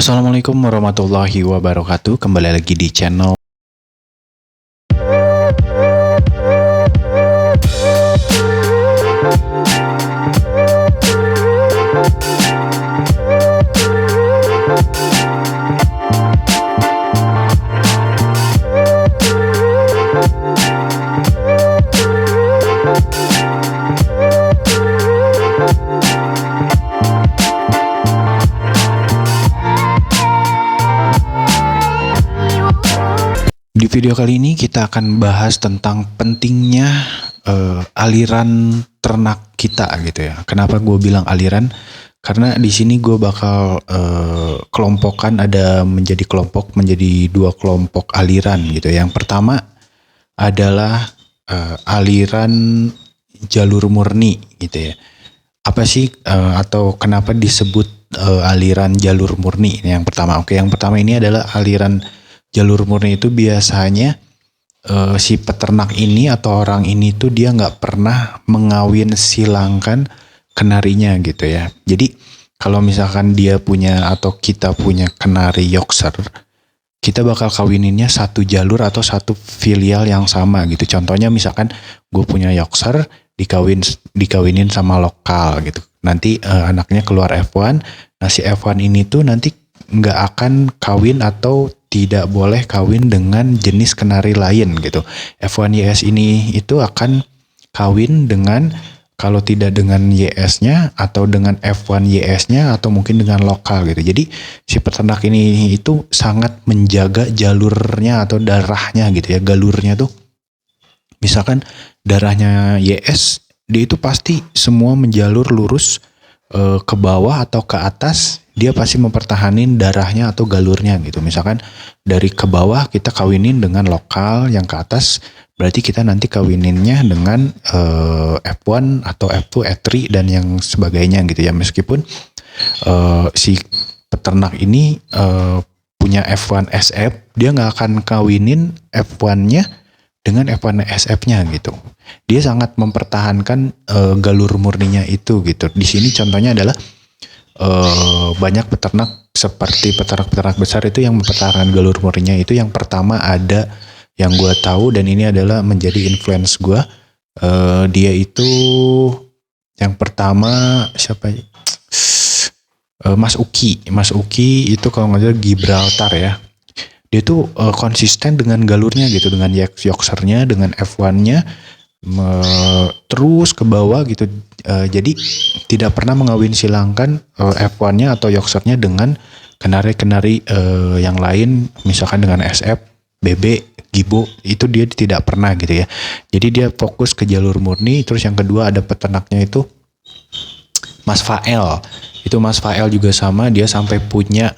Assalamualaikum warahmatullahi wabarakatuh. Kembali lagi di channel Di video kali ini kita akan bahas tentang pentingnya aliran ternak kita gitu ya. Kenapa gue bilang aliran? Karena di sini gue bakal kelompokkan menjadi dua kelompok aliran gitu. Yang pertama adalah aliran jalur murni gitu ya. Apa sih atau kenapa disebut aliran jalur murni? Ini yang pertama. Oke, yang pertama ini adalah aliran jalur murni itu biasanya si peternak ini atau orang ini tuh dia nggak pernah mengawin silangkan kenarinya gitu ya. Jadi kalau misalkan dia punya atau kita punya kenari Yorkshire, kita bakal kawininnya satu jalur atau satu filial yang sama gitu. Contohnya misalkan gue punya Yorkshire dikawinin sama lokal gitu. Nanti anaknya keluar F1. Nah si F1 ini tuh nanti nggak akan kawin atau tidak boleh kawin dengan jenis kenari lain gitu. F1 YS ini itu akan kawin dengan, kalau tidak dengan YS-nya atau dengan F1 YS-nya atau mungkin dengan lokal gitu. Jadi si peternak ini itu sangat menjaga jalurnya atau darahnya gitu ya, galurnya tuh. Misalkan darahnya YS, dia itu pasti semua menjalur lurus ke bawah atau ke atas. Dia pasti mempertahanin darahnya atau galurnya gitu. Misalkan dari ke bawah kita kawinin dengan lokal, yang ke atas berarti kita nanti kawininnya dengan F1 atau F2, F3 dan yang sebagainya gitu ya. Meskipun si peternak ini punya F1 SF, dia nggak akan kawinin F1-nya dengan F1 SF-nya gitu. Dia sangat mempertahankan galur murninya itu gitu. Di sini contohnya adalah banyak peternak seperti peternak-peternak besar itu yang mempertahankan galur murninya itu. Yang pertama ada yang gue tahu dan ini adalah menjadi influence gue, dia itu yang pertama siapa? Mas Uki itu kalau nggak salah Gibraltar ya. Dia tuh konsisten dengan galurnya gitu, dengan Yorkshire-nya, dengan F1-nya terus ke bawah gitu. Jadi tidak pernah mengawin silangkan F1-nya atau Yorkshire-nya dengan kenari-kenari yang lain, misalkan dengan SF, BB, Gibo, itu dia tidak pernah gitu ya. Jadi dia fokus ke jalur murni. Terus yang kedua ada peternaknya itu Mas Fael. Itu Mas Fael juga sama, dia sampai punya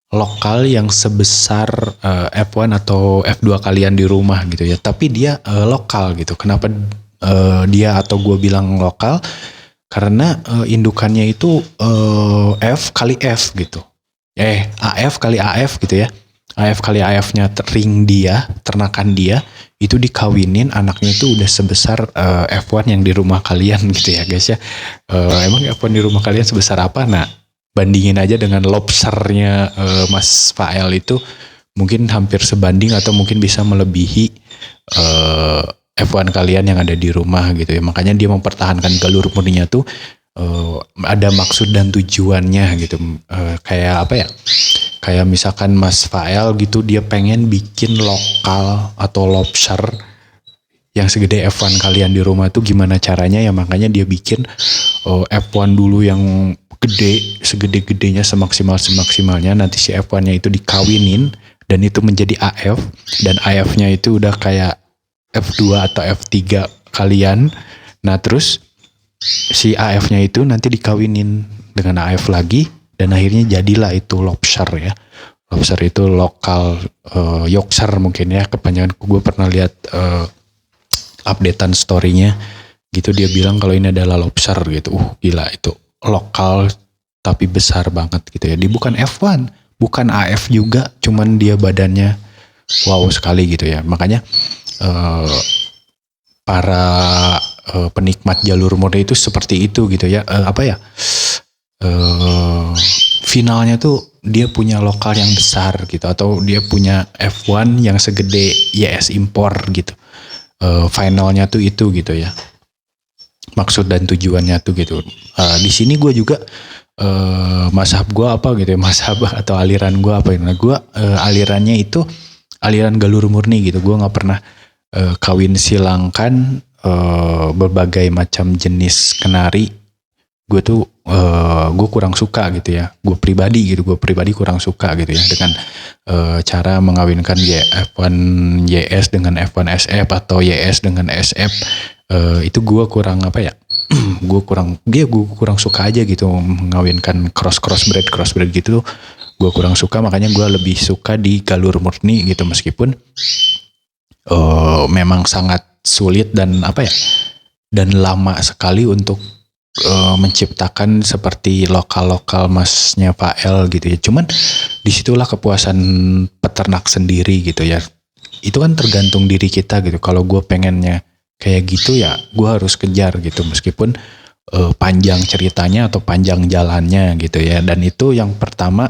lokal yang sebesar F1 atau F2 kalian di rumah gitu ya. Tapi dia lokal gitu. Kenapa dia atau gue bilang lokal? Karena indukannya itu F kali F gitu. AF kali AF gitu ya. AF kali AF-nya ternakan dia itu dikawinin, anaknya itu udah sebesar F1 yang di rumah kalian gitu ya guys ya. Emang F1 di rumah kalian sebesar apa? Nah, bandingin aja dengan lobsternya Mas Fael itu mungkin hampir sebanding atau mungkin bisa melebihi F1 kalian yang ada di rumah gitu ya. Makanya dia mempertahankan galur murninya tuh ada maksud dan tujuannya gitu. Kayak apa ya? Kayak misalkan Mas Fael gitu, dia pengen bikin lokal atau lobster yang segede F1 kalian di rumah tuh gimana caranya ya. Makanya dia bikin F1 dulu yang gede, segede-gedenya, semaksimalnya, nanti si F1-nya itu dikawinin dan itu menjadi AF, dan AF-nya itu udah kayak F2 atau F3 kalian. Nah terus si AF-nya itu nanti dikawinin dengan AF lagi dan akhirnya jadilah itu lobster ya. Lobster itu lokal Yorkshire mungkin ya, kepanjangan. Gue pernah lihat updatean story-nya gitu, dia bilang kalau ini adalah lobster gitu. Gila, itu lokal tapi besar banget gitu ya. Dia bukan F1, bukan AF juga, cuman dia badannya wow sekali gitu ya. Makanya para penikmat jalur murni itu seperti itu gitu ya. finalnya tuh dia punya lokal yang besar gitu, atau dia punya F1 yang segede YS impor gitu. Finalnya tuh itu gitu ya, maksud dan tujuannya tuh gitu. Di sini gue juga mazhab gue apa gitu ya, mazhab atau aliran gue apa gitu. Nah gue alirannya itu aliran galur murni gitu. Gue nggak pernah kawin silangkan berbagai macam jenis kenari. Gue tuh gue kurang suka gitu ya. Gue pribadi kurang suka gitu ya dengan cara mengawinkan F1 YS dengan F1 SF atau YS dengan SF. Itu gue kurang apa ya? gue kurang suka aja gitu mengawinkan crossbreed gitu. Gue kurang suka, makanya gue lebih suka di galur murni gitu, meskipun memang sangat sulit dan apa ya, dan lama sekali untuk menciptakan seperti lokal masnya Pak L gitu ya. Cuman disitulah kepuasan peternak sendiri gitu ya. Itu kan tergantung diri kita gitu. Kalau gue pengennya kayak gitu ya gue harus kejar gitu, meskipun panjang ceritanya atau panjang jalannya gitu ya. Dan itu yang pertama,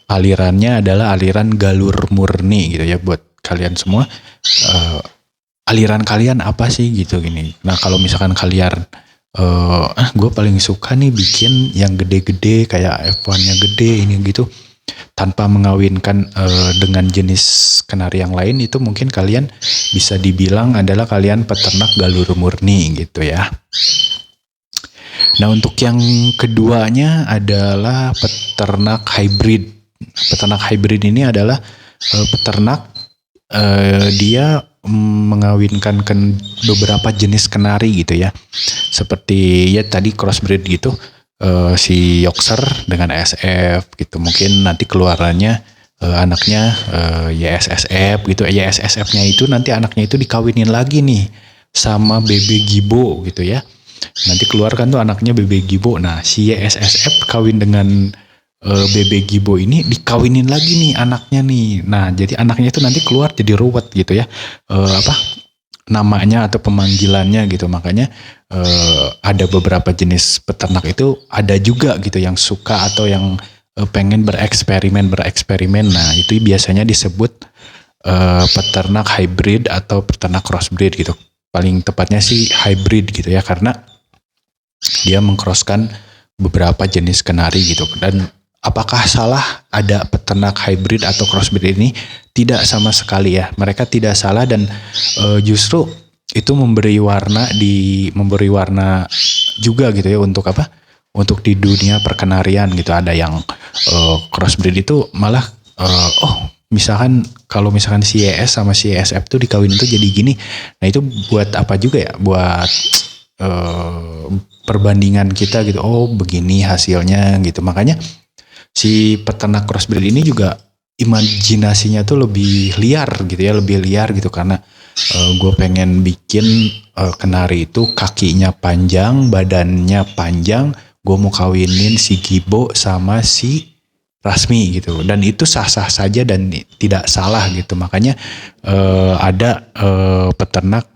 alirannya adalah aliran galur murni gitu ya. Buat kalian semua, aliran kalian apa sih gitu gini. Nah kalau misalkan kalian gue paling suka nih bikin yang gede-gede kayak F1-nya gede ini gitu, tanpa mengawinkan dengan jenis kenari yang lain, itu mungkin kalian bisa dibilang adalah kalian peternak galur murni gitu ya. Nah untuk yang keduanya adalah peternak hybrid. Peternak hybrid ini adalah peternak dia mengawinkan beberapa jenis kenari gitu ya, seperti ya tadi crossbreed gitu, si Yorkshire dengan SF gitu. Mungkin nanti keluarannya anaknya YSSF gitu. YSSF-nya itu nanti anaknya itu dikawinin lagi nih sama BB Gibo gitu ya. Nanti keluar kan tuh anaknya BB Gibo. Nah si YSSF kawin dengan BB Gibo ini dikawinin lagi nih anaknya nih. Nah jadi anaknya itu nanti keluar jadi ruwet gitu ya, namanya atau pemanggilannya gitu. Makanya ada beberapa jenis peternak itu ada juga gitu yang suka atau yang pengen bereksperimen. Nah itu biasanya disebut peternak hybrid atau peternak crossbreed gitu. Paling tepatnya sih hybrid gitu ya, karena dia mengcrosskan beberapa jenis kenari gitu. Dan apakah salah ada peternak hybrid atau crossbreed ini? Tidak sama sekali ya. Mereka tidak salah, dan justru itu memberi warna juga gitu ya untuk apa? Untuk di dunia perkenarian gitu. Ada yang crossbreed itu malah misalkan kalau misalkan si YS sama si SF tuh dikawin tuh jadi gini. Nah itu buat apa juga ya? Buat perbandingan kita gitu. Oh begini hasilnya gitu. Makanya si peternak crossbreed ini juga imajinasinya tuh lebih liar gitu, karena gue pengen bikin kenari itu kakinya panjang, badannya panjang. Gue mau kawinin si Gibo sama si Rasmi gitu, dan itu sah-sah saja dan tidak salah gitu. Makanya ada peternak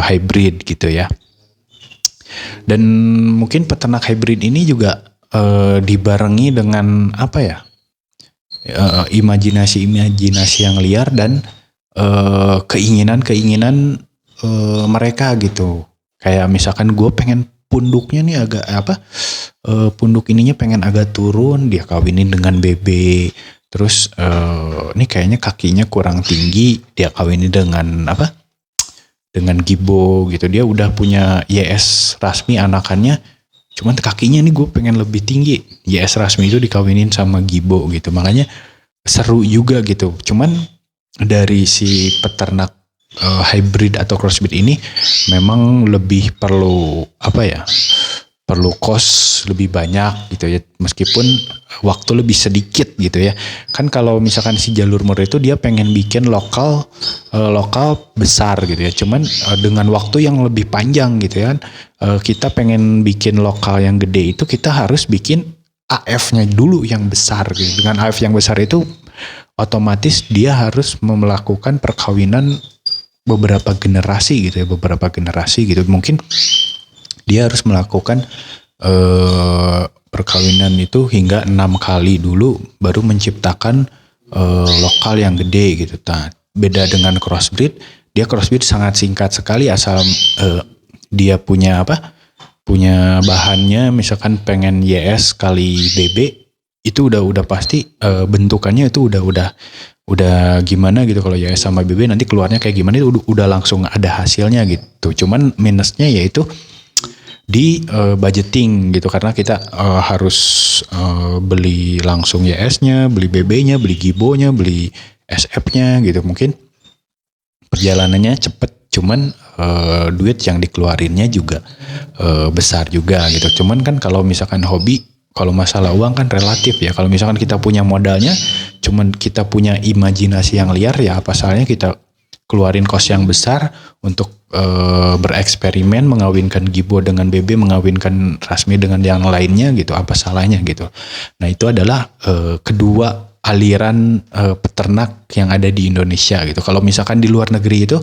hybrid gitu ya. Dan mungkin peternak hybrid ini juga dibarengi dengan apa ya, imajinasi yang liar dan keinginan mereka gitu. Kayak misalkan gue pengen punduknya nih agak punduk ininya pengen agak turun, dia kawinin dengan BB. Terus ini kayaknya kakinya kurang tinggi, dia kawinin dengan dengan Gibo gitu. Dia udah punya YS Rasmi anakannya, cuman kakinya nih gue pengen lebih tinggi. YS Rasmi itu dikawinin sama Gibo gitu. Makanya seru juga gitu. Cuman dari si peternak hybrid atau crossbreed ini memang lebih perlu perlu cost lebih banyak gitu ya, meskipun waktu lebih sedikit gitu ya. Kan kalau misalkan si jalur murni itu dia pengen bikin lokal besar gitu ya, cuman dengan waktu yang lebih panjang gitu ya. Kita pengen bikin lokal yang gede itu kita harus bikin AF-nya dulu yang besar gitu. Dengan AF yang besar itu otomatis dia harus melakukan perkawinan beberapa generasi gitu. Mungkin dia harus melakukan perkawinan itu hingga 6 kali dulu baru menciptakan lokal yang gede gitu. Nah, beda dengan crossbreed, dia crossbreed sangat singkat sekali asal dia punya punya bahannya, misalkan pengen YS kali BB itu udah pasti bentukannya itu udah gimana gitu. Kalau YS sama BB nanti keluarnya kayak gimana itu udah langsung ada hasilnya gitu. Cuman minusnya yaitu di budgeting gitu, karena kita harus beli langsung YS-nya, beli BB-nya, beli Gibo-nya, beli SF-nya gitu. Mungkin perjalanannya cepet, cuman duit yang dikeluarinnya juga besar juga gitu. Cuman kan kalau misalkan hobi, kalau masalah uang kan relatif ya. Kalau misalkan kita punya modalnya, cuman kita punya imajinasi yang liar, ya apa salahnya kita keluarin kos yang besar untuk bereksperimen, mengawinkan Gibo dengan BB, mengawinkan Rasmi dengan yang lainnya gitu, apa salahnya gitu. Nah itu adalah kedua aliran peternak yang ada di Indonesia gitu. Kalau misalkan di luar negeri itu,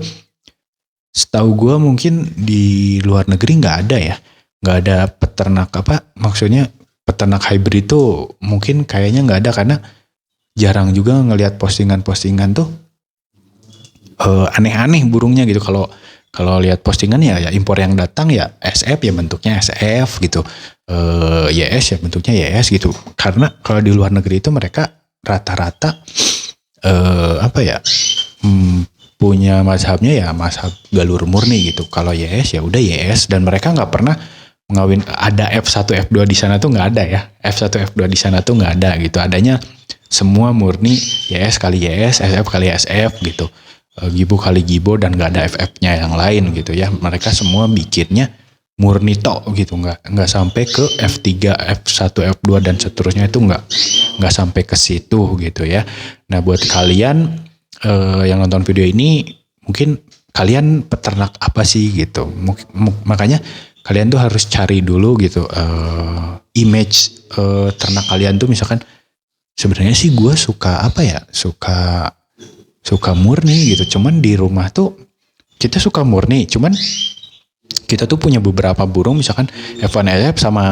setahu gue mungkin di luar negeri nggak ada ya, nggak ada peternak maksudnya peternak hybrid itu mungkin kayaknya nggak ada, karena jarang juga ngelihat postingan-postingan tuh aneh-aneh burungnya gitu. Kalau lihat postingan ya impor yang datang ya SF ya bentuknya SF gitu, YS ya bentuknya YS gitu. Karena kalau di luar negeri itu mereka rata-rata punya mazhabnya ya mazhab galur murni gitu. Kalau YS ya udah YS, dan mereka nggak pernah mengawin ada F1 F2 di sana tuh nggak ada ya. F1 F2 di sana tuh nggak ada gitu. Adanya semua murni YS kali YS, SF kali SF gitu. Gibo kali Gibo, dan nggak ada FF-nya yang lain gitu ya. Mereka semua bikinnya murni tok gitu, nggak sampai ke F3, F1, F2 dan seterusnya, itu nggak sampai ke situ gitu ya. Nah buat kalian yang nonton video ini, mungkin kalian peternak apa sih gitu. Makanya kalian tuh harus cari dulu gitu image ternak kalian tuh. Misalkan sebenarnya sih gue suka suka murni gitu, cuman di rumah tuh kita suka murni, cuman kita tuh punya beberapa burung, misalkan F1SF sama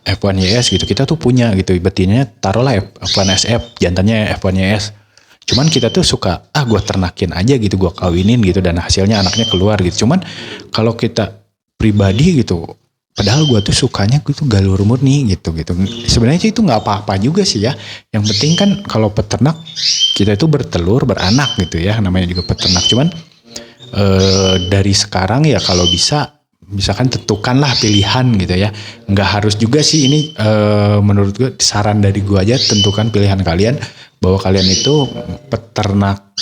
F1YS gitu, kita tuh punya gitu, betinanya taruhlah F1SF, jantannya F1YS, cuman kita tuh suka gue ternakin aja gitu, gue kawinin gitu, dan hasilnya anaknya keluar gitu. Cuman kalau kita pribadi gitu, padahal gue tuh sukanya gitu galur murni gitu. Sebenarnya sih itu nggak apa-apa juga sih ya. Yang penting kan kalau peternak kita itu bertelur beranak gitu ya, namanya juga peternak. Cuman dari sekarang ya kalau bisa, misalkan tentukanlah pilihan gitu ya. Nggak harus juga sih ini, menurut gue saran dari gue aja, tentukan pilihan kalian bahwa kalian itu peternak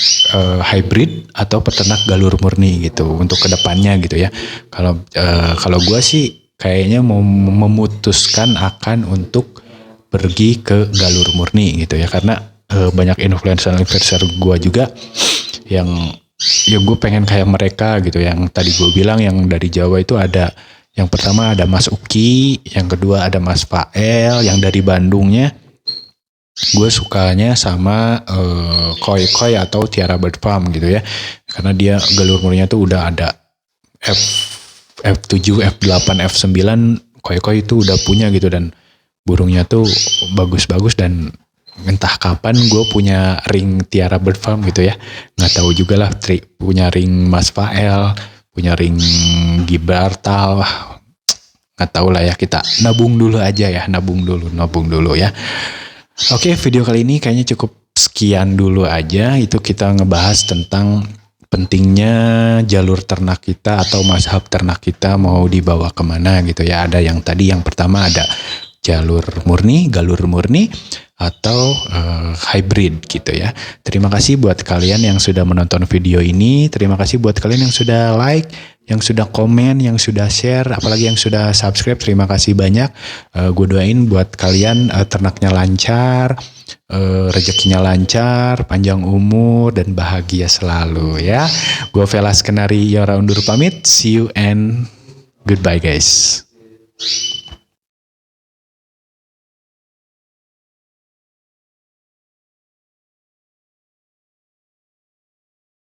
hybrid atau peternak galur murni gitu untuk kedepannya gitu ya. Kalau gue sih kayaknya mau memutuskan akan untuk pergi ke galur murni gitu ya, karena banyak influencer gue juga yang ya gue pengen kayak mereka gitu. Yang tadi gue bilang yang dari Jawa itu ada, yang pertama ada Mas Uki, yang kedua ada Mas Fael, yang dari Bandungnya gue sukanya sama Koi Koi atau Tiara Bird Farm gitu ya, karena dia galur murninya tuh udah ada F7, F8, F9, Koi itu udah punya gitu, dan burungnya tuh bagus-bagus. Dan entah kapan gue punya ring Tiara Bird Farm gitu ya, nggak tahu juga lah. Punya ring Mas Fael, punya ring Gibraltar, nggak tahu lah ya. Kita nabung dulu aja ya, nabung dulu ya. Oke, video kali ini kayaknya cukup sekian dulu aja. Itu kita ngebahas tentang pentingnya jalur ternak kita atau mazhab ternak kita mau dibawa kemana gitu ya. Ada yang tadi, yang pertama ada jalur murni, galur murni, atau hybrid gitu ya. Terima kasih buat kalian yang sudah menonton video ini. Terima kasih buat kalian yang sudah like, yang sudah komen, yang sudah share, apalagi yang sudah subscribe. Terima kasih banyak. Gue doain buat kalian ternaknya lancar, rezekinya lancar, panjang umur, dan bahagia selalu ya. Gue Velas Kenari Yora undur pamit. See you and goodbye guys.